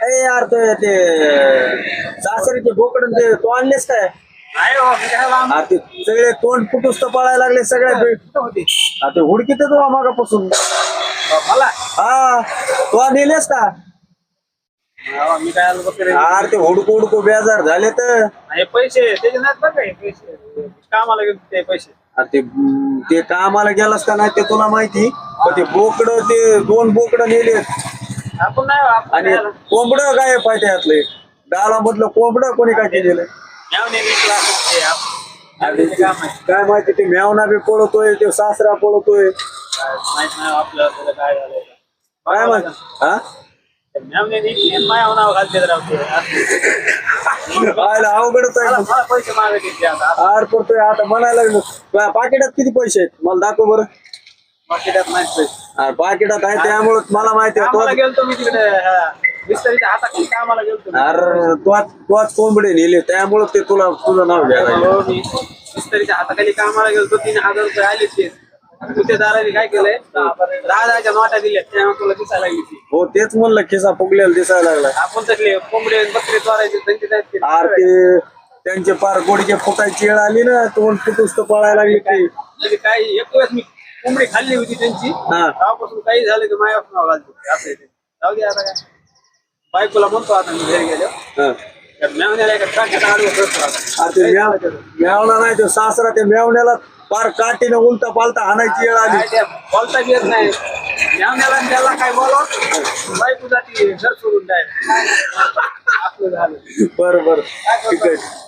ए यार ते सासरीचे बोकड ते तू आणलेस काय? हा, ते सगळे तोंड फुटूस तर पळायला लागले सगळे ते हुडकीत तू मागापासून मला हा तू नेलेस का? मी काय आलो बघ रे. यार ते हुडकू बेजार झाले तर हे पैसे त्याचे नाहीत बरं का हे पैसे कामाला गेले ते पैसे. ते कामाला गेलास का नाही ते तुला माहिती पण ते बोकड ते 2 बोकड नेले आपण नाही आणि कोंबड काय पाहिजे यातले डाला म्हटलं कोंबड कोणी काय केलेलं काय माहिती ते मेवना बी पळतोय ते सासरा पळतोय माहित नाही आपल्याला काय झालं काय माहिती हा नाव घालते अवघडच आहे मला पैसे मागायचे आता आर पडतोय आता म्हणायला लागलो पाकिटात किती पैसे आहेत मला दाखव बरं मार्केटात नाही पैसे पाकिटात आहे त्यामुळे मला माहिती कामाला आहे गेलतो मी तिकडे मिस्त्रीच्या हाताखाली कामाला गेलतो अरे तोच कोंबडे नेले त्यामुळे ते तुझं नाव घ्यायला मी मिस्त्रीच्या हाताखाली कामाला गेलतो 3000 रुपये आले ते गुत्तेदाराने काय केलंय 10,000च्या नोटा दिल्या त्यामुळे तुला दिसायला लागली ती हो तेच म्हणलं खिसा फुगलेला दिसायला लागला आपण तसले कोंबडे बकरे चोरायचे त्यांचे काय आर ते त्यांचे पार गोडके फुटायची वेळ आली ना तोंड फुटूस तर पळायला लागली ती म्हणजे काय एक वेळेस मी कोंबडी खाल्ली होती त्यांची तेव्हापासून काही झालं की माझ्या नाव घालतो असं जाऊ दे आता काय बायकोला म्हणतो आता मी घरी गेलो मेवण्याला एका ट्रॅक्टर मेवणा नाही तो सासरा ते मेवण्याला फार काठीनं उलटा पालता हाणायची वेळ आली बोलता येत नाही मेवण्याला त्याला काय बोलावं बायको जाती घर सोडून जाईल आपलं झालं बरं ठीक आहे